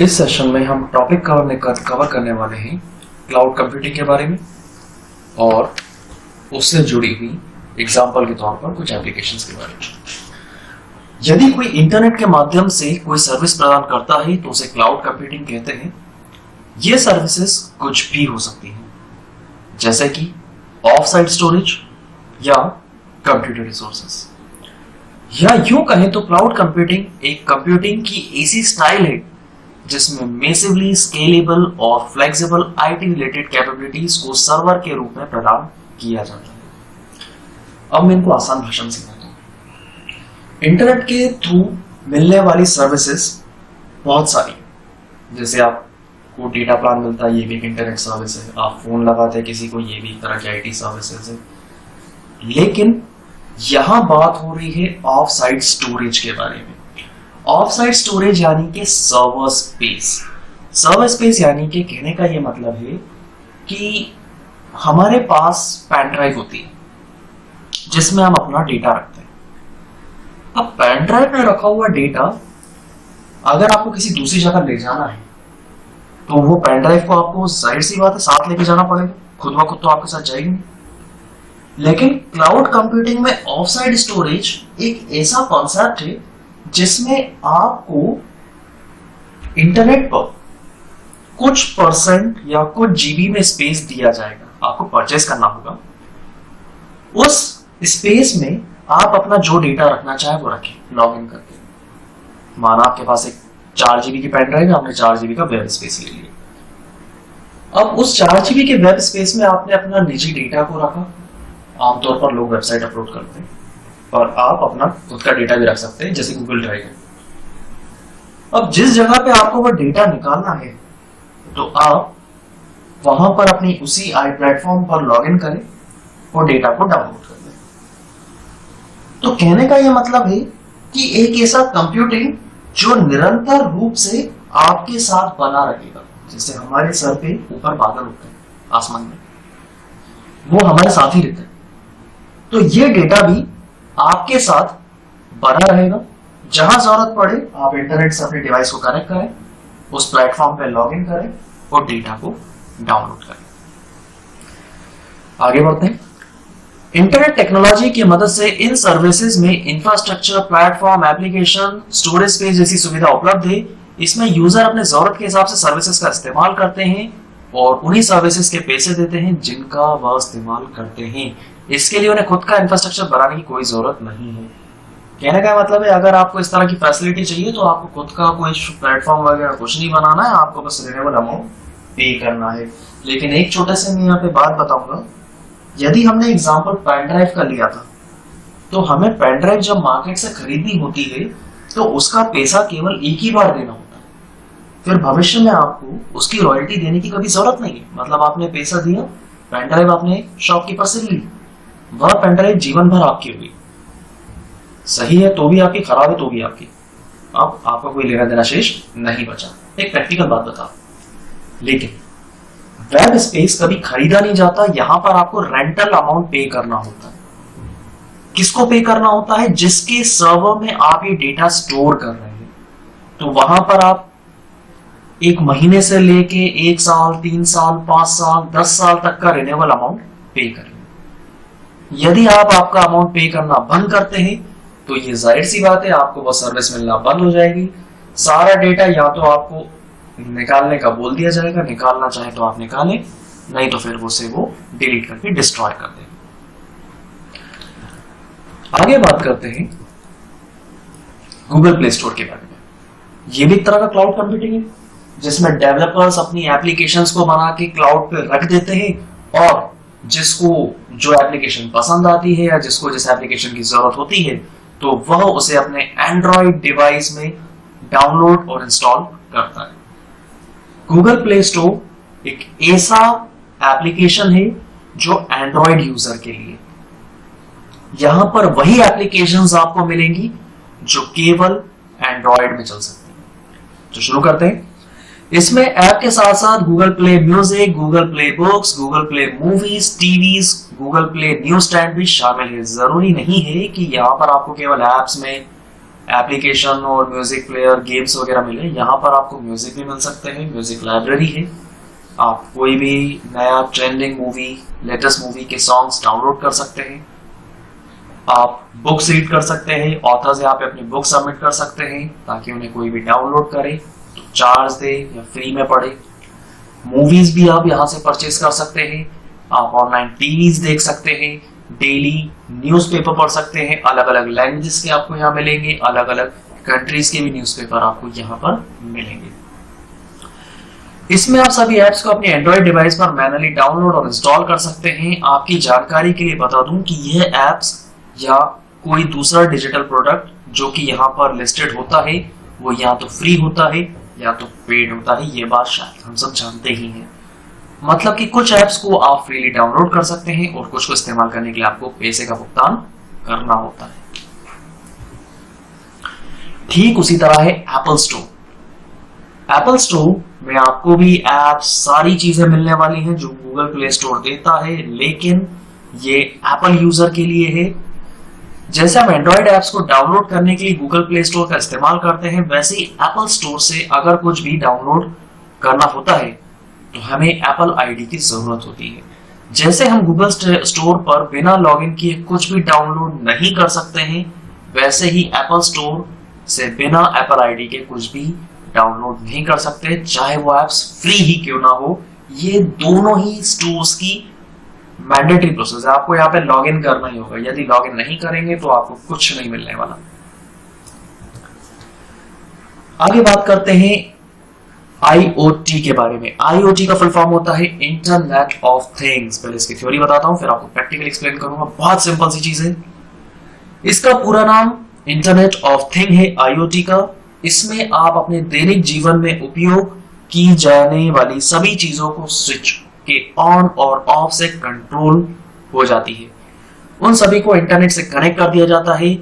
इस सेशन में हम टॉपिक कवर करने वाले हैं क्लाउड कंप्यूटिंग के बारे में और उससे जुड़ी हुई एग्जाम्पल के तौर पर कुछ एप्लीकेशंस के बारे में। यदि कोई इंटरनेट के माध्यम से कोई सर्विस प्रदान करता है तो उसे क्लाउड कंप्यूटिंग कहते हैं। ये सर्विसेज कुछ भी हो सकती हैं, जैसे कि ऑफ साइट स्टोरेज या कंप्यूटर रिसोर्सेस, या यूं कहें तो क्लाउड कंप्यूटिंग एक कंप्यूटिंग की ऐसी स्टाइल है जिसमें मैसिवली स्केलेबल और फ्लेक्सिबल आईटी रिलेटेड कैपेबिलिटीज को सर्वर के रूप में प्रदान किया जाता है। अब मैं इनको आसान भाषा में समझाता हूं। इंटरनेट के थ्रू मिलने वाली सर्विसेज बहुत सारी, जैसे आपको डेटा प्लान मिलता है, ये भी एक इंटरनेट सर्विस है। आप फोन लगाते हैं किसी को, ये भी एक तरह की आईटी सर्विसेज है। लेकिन यहां बात हो रही है ऑफ साइट स्टोरेज के बारे में। ऑफ साइट स्टोरेज यानी कि सर्वर स्पेस। सर्वर स्पेस यानी कि कहने का यह मतलब है कि हमारे पास पेन ड्राइव होती है जिसमें हम अपना डेटा रखते हैं। अब पेन ड्राइव में रखा हुआ डेटा अगर आपको किसी दूसरी जगह ले जाना है तो वो पेन ड्राइव को आपको जाहिर सी बात है साथ लेके जाना पड़ेगा, खुद ब खुद तो आपके साथ जाएगी नहीं। लेकिन क्लाउड कंप्यूटिंग में ऑफ साइट स्टोरेज एक ऐसा कॉन्सेप्ट है जिसमें आपको इंटरनेट पर कुछ परसेंट या कुछ जीबी में स्पेस दिया जाएगा, आपको परचेस करना होगा। उस स्पेस में आप अपना जो डेटा रखना चाहे वो रखें लॉग इन करके। माना आपके पास एक 4 जीबी की पेन ड्राइव है, आपने 4 जीबी का वेब स्पेस ले लिया। अब उस 4 जीबी के वेब स्पेस में आपने अपना निजी डेटा को रखा। आमतौर पर लोग वेबसाइट अपलोड करते हैं और आप अपना खुद का डेटा भी रख सकते हैं, जैसे गूगल ड्राइव है। अब जिस जगह पे आपको वो डेटा निकालना है तो आप वहां पर अपनी उसी आई प्लेटफॉर्म पर लॉगिन करें और डेटा को डाउनलोड कर लें। तो कहने का यह मतलब है कि एक ऐसा कंप्यूटिंग जो निरंतर रूप से आपके साथ बना रहेगा, जैसे हमारे सर पे ऊपर बादल होते हैं आसमान में, वो हमारे साथ ही रहते हैं। तो ये डेटा भी आपके साथ बना रहेगा। जहां जरूरत पड़े आप इंटरनेट से अपने डिवाइस को कनेक्ट करें, उस प्लेटफॉर्म पे लॉगिन करें और डेटा को डाउनलोड करें। आगे बढ़ते हैं। इंटरनेट टेक्नोलॉजी की मदद से इन सर्विसेज में infrastructure, platform, application, storage space जैसी सुविधा उपलब्ध है। इसमें यूजर अपने जरूरत के हिसाब से सर्विसेज का इस्तेमाल करते हैं और उन्हीं सर्विसेज के पैसे देते हैं जिनका वह इस्तेमाल करते हैं। इसके लिए उन्हें खुद का इंफ्रास्ट्रक्चर बनाने की कोई जरूरत नहीं है। कहने का मतलब है अगर आपको इस तरह की फैसिलिटी चाहिए तो आपको खुद का कोई प्लेटफॉर्म वगैरह कुछ नहीं बनाना है, आपको बस रिन्यूएबल अमाउंट पे करना है। लेकिन एक छोटे से मैं यहाँ पे बात बताऊंगा। यदि हमने एग्जांपल पेन ड्राइव का लिया था तो हमें पेन ड्राइव जब मार्केट से खरीदनी होती है तो उसका पैसा केवल एक ही बार देना होता है। फिर भविष्य में आपको उसकी रॉयल्टी देने की कभी जरूरत नहीं है। मतलब आपने पैसा दिया, पेन ड्राइव आपने शॉपकीपर से ली, वह पेन ड्राइव जीवन भर आपकी हुई। सही है तो भी आपकी, खराब है तो भी आपकी। अब आपका कोई लेना देना शेष नहीं बचा। एक प्रैक्टिकल बात बता, लेकिन वेब स्पेस कभी खरीदा नहीं जाता, यहां पर आपको रेंटल अमाउंट पे करना होता है। किसको पे करना होता है? जिसके सर्वर में आप ये डेटा स्टोर कर रहे हैं। तो वहां पर आप 1 महीने से लेके 1 साल, 3 साल, 5 साल, 10 साल तक का रिन्यूएबल अमाउंट पे करें। यदि आप आपका अमाउंट पे करना बंद करते हैं तो ये जाहिर सी बात है आपको वो सर्विस मिलना बंद हो जाएगी। सारा डेटा या तो आपको निकालने का बोल दिया जाएगा, निकालना चाहे तो आप निकालें, नहीं तो फिर वो डिलीट करके डिस्ट्रॉय कर दें। आगे बात करते हैं गूगल प्ले स्टोर के बारे में। ये भी एक तरह का क्लाउड कंप्यूटिंग है जिसमें डेवलपर्स अपनी एप्लीकेशंस को बना के क्लाउड पे रख देते हैं और जिसको जो एप्लीकेशन पसंद आती है या जिसको जिस एप्लीकेशन की जरूरत होती है तो वह उसे अपने एंड्रॉइड डिवाइस में डाउनलोड और इंस्टॉल करता है। गूगल प्ले स्टोर एक ऐसा एप्लीकेशन है जो एंड्रॉइड यूजर के लिए। यहां पर वही एप्लीकेशंस आपको मिलेंगी जो केवल एंड्रॉइड में चल सकती हैं। तो शुरू करते हैं। इसमें ऐप के साथ साथ Google play music, Google play books, Google play movies, TVs, Google play news stand भी शामिल है। जरूरी नहीं है कि यहाँ पर आपको केवल ऐप्स में एप्लीकेशन और म्यूजिक प्लेयर, गेम्स वगैरह मिले, यहाँ पर आपको म्यूजिक भी मिल सकते हैं, म्यूजिक लाइब्रेरी है, आप कोई भी नया ट्रेंडिंग मूवी, लेटेस्ट मूवी के सॉन्ग्स डाउनलोड कर सकते हैं, आप बुक्स रीड कर सकते हैं, ऑथर्स यहाँ पे अपनी बुक सबमिट कर सकते हैं ताकि उन्हें कोई भी डाउनलोड करे तो चार्ज दे या फ्री में पढ़े। मूवीज भी आप यहाँ से परचेज कर सकते हैं, आप ऑनलाइन टीवीज देख सकते हैं, डेली न्यूज़पेपर पढ़ सकते हैं, अलग अलग लैंग्वेजेस के आपको यहाँ मिलेंगे, अलग अलग कंट्रीज के भी न्यूज़पेपर आपको यहाँ पर मिलेंगे। इसमें आप सभी ऐप्स को अपनी एंड्रॉइड डिवाइस पर मैनुअली डाउनलोड और इंस्टॉल कर सकते हैं। आपकी जानकारी के लिए बता दूं कि यह ऐप्स या कोई दूसरा डिजिटल प्रोडक्ट जो कि यहाँ पर लिस्टेड होता है वो या तो फ्री होता है या तो पेड होता है, ये बात शायद हम सब जानते ही हैं। मतलब कि कुछ ऐप्स को आप फ्रीली डाउनलोड कर सकते हैं और कुछ को इस्तेमाल करने के लिए आपको पैसे का भुगतान करना होता है। ठीक उसी तरह है एप्पल स्टोर। एप्पल स्टोर में आपको भी ऐप सारी चीजें मिलने वाली हैं जो गूगल प्ले स्टोर देता है, लेकिन ये एप्पल यूजर के लिए है। जैसे हम एंड्रॉइड ऐप्स को डाउनलोड करने के लिए गूगल प्ले स्टोर का इस्तेमाल करते हैं, वैसे ही एप्पल स्टोर से अगर कुछ भी डाउनलोड करना होता है तो हमें एप्पल आईडी की जरूरत होती है। जैसे हम गूगल स्टोर पर बिना लॉगिन किए कुछ भी डाउनलोड नहीं कर सकते हैं, वैसे ही एप्पल स्टोर से बिना एप्पल आईडी के कुछ भी डाउनलोड नहीं कर सकते, चाहे वो ऐप्स फ्री ही क्यों ना हो। ये दोनों ही स्टोर्स की मैंडेटरी प्रोसेस है, आपको यहाँ पे लॉगिन करना ही होगा। यदि लॉगिन नहीं करेंगे तो आपको कुछ नहीं मिलने वाला। आगे बात करते हैं IoT के बारे में। IoT का फुल फॉर्म होता है इंटरनेट ऑफ थिंग्स। पहले इसकी थ्योरी बताता हूं, फिर आपको प्रैक्टिकल एक्सप्लेन करूंगा। बहुत सिंपल सी चीज है। इसका पूरा नाम इंटरनेट ऑफ थिंग है, IoT का। इसमें आप अपने दैनिक जीवन में उपयोग की जाने वाली सभी चीजों को स्विच के ऑन और ऑफ से कंट्रोल हो जाती है। उन सभी को इंटरनेट से कनेक्ट कर दिया जाता है।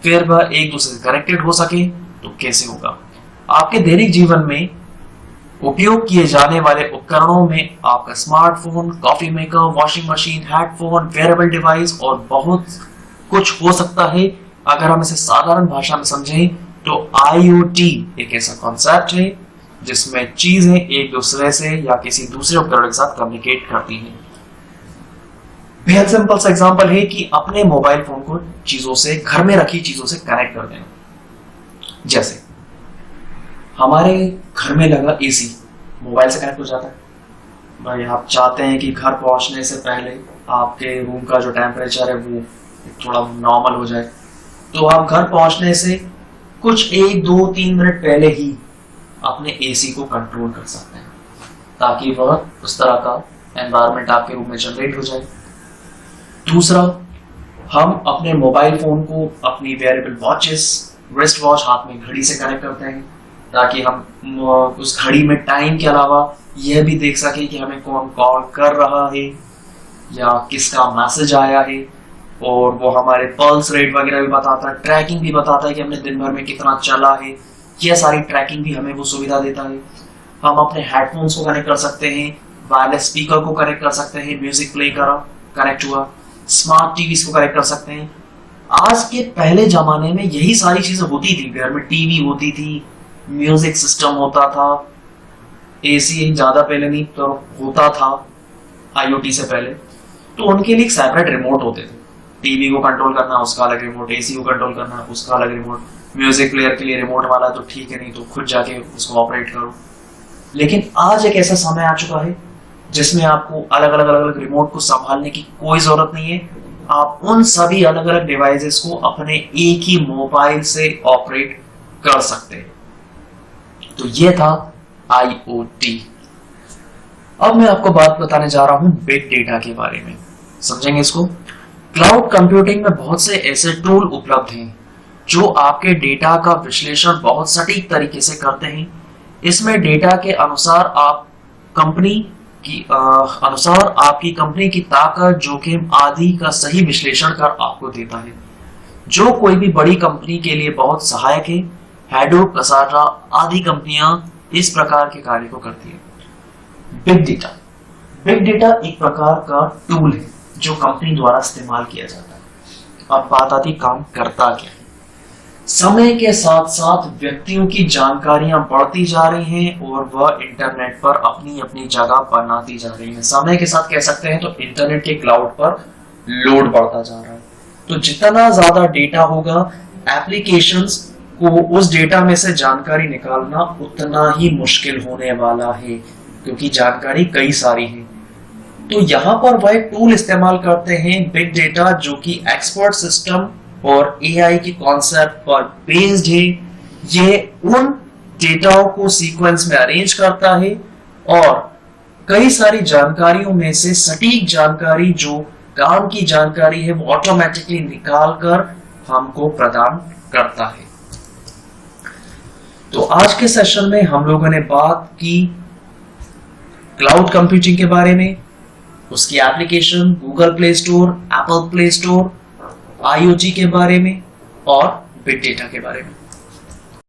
फिर वह एक दूसरे से कनेक्टेड हो सके तो कैसे होगा? आपके दैनिक जीवन में उपयोग किए जाने वाले उपकरणों में आपका smartphone, coffee maker, washing machine, headphone, wearable device और बहुत कुछ हो सकता है। अगर हम इसे साधारण भाषा में समझें तो IoT एक ऐसा कॉन्सेप्ट है जिसमें चीजें एक दूसरे से या किसी दूसरे उपकरण के साथ कम्युनिकेट करती हैं। बेहद सिंपल सा एग्जांपल है कि अपने मोबाइल फोन को चीजों से, घर में रखी चीजों से कनेक्ट कर देना। जैसे हमारे घर में लगा AC मोबाइल से कनेक्ट हो जाता है। भाई आप चाहते हैं कि घर पहुंचने से पहले आपके रूम का जो टेम्परेचर है वो थोड़ा नॉर्मल हो जाए, तो आप घर पहुंचने से कुछ 1, 2, 3 मिनट पहले ही अपने AC को कंट्रोल कर सकते हैं ताकि वह उस तरह का एनवायरनमेंट आपके रूम में जनरेट हो जाए। दूसरा, हम अपने मोबाइल फोन को अपनी वेयरेबल वॉचेस, रिस्ट वॉच, हाथ में घड़ी से कनेक्ट करते हैं ताकि हम उस घड़ी में टाइम के अलावा यह भी देख सके कि हमें कौन कॉल कर रहा है या किसका मैसेज आया है, और वो हमारे पल्स रेट वगैरह भी बताता है, ट्रैकिंग भी बताता है कि हमने दिन भर में कितना चला है। यह सारी ट्रैकिंग भी हमें वो सुविधा देता है। हम अपने हेडफोन्स को कनेक्ट कर सकते हैं, वायरलेस स्पीकर को कनेक्ट कर सकते हैं, म्यूजिक प्ले करा कनेक्ट हुआ, स्मार्ट टीवी को कनेक्ट कर सकते हैं। आज के पहले जमाने में यही सारी चीजें होती थी। घर में टीवी होती थी, म्यूजिक सिस्टम होता था, AC ज्यादा पहले नहीं तो होता था IoT से पहले, तो उनके लिए एक सेपरेट रिमोट होते थे। टीवी को कंट्रोल करना उसका अलग रिमोट, AC को कंट्रोल करना उसका अलग रिमोट, म्यूजिक प्लेयर के लिए रिमोट वाला तो ठीक है, नहीं तो खुद जाके उसको ऑपरेट करो। लेकिन आज एक ऐसा समय आ चुका है जिसमें आपको अलग अलग रिमोट को संभालने की कोई जरूरत नहीं है। आप उन सभी अलग अलग डिवाइसेस को अपने एक ही मोबाइल से ऑपरेट कर सकते हैं। तो ये था IoT। अब मैं आपको बात बताने जा रहा हूं बिग डेटा के बारे में। समझेंगे इसको। क्लाउड कंप्यूटिंग में बहुत से ऐसे टूल उपलब्ध हैं जो आपके डेटा का विश्लेषण बहुत सटीक तरीके से करते हैं। इसमें डेटा के अनुसार आपकी कंपनी की ताकत, जोखिम आदि का सही विश्लेषण कर आपको देता है, जो कोई भी बड़ी कंपनी के लिए बहुत सहायक है। हैडोप, कसाटा आदि कंपनियां इस प्रकार के कार्य को करती है। बिग डेटा एक प्रकार का टूल है जो कंपनी द्वारा इस्तेमाल किया जाता है। अब बात आती काम करता क्या है। समय के साथ साथ व्यक्तियों की जानकारियां बढ़ती जा रही हैं और वह इंटरनेट पर अपनी अपनी जगह बनाती जा रही है। समय के साथ कह सकते हैं तो इंटरनेट के क्लाउड पर लोड बढ़ता जा रहा है। तो जितना ज्यादा डेटा होगा, एप्लीकेशंस को उस डेटा में से जानकारी निकालना उतना ही मुश्किल होने वाला है, क्योंकि जानकारी कई सारी है। तो यहां पर वह एक टूल इस्तेमाल करते हैं, बिग डेटा, जो कि एक्सपर्ट सिस्टम और एआई के कॉन्सेप्ट पर बेस्ड है। ये उन डेटाओं को सीक्वेंस में अरेंज करता है और कई सारी जानकारियों में से सटीक जानकारी, जो काम की जानकारी है, वो ऑटोमेटिकली निकाल कर हमको प्रदान करता है। तो आज के सेशन में हम लोगों ने बात की क्लाउड कंप्यूटिंग के बारे में, उसकी application, Google play store, Apple play store, IoT के बारे में और बिग डेटा के बारे में।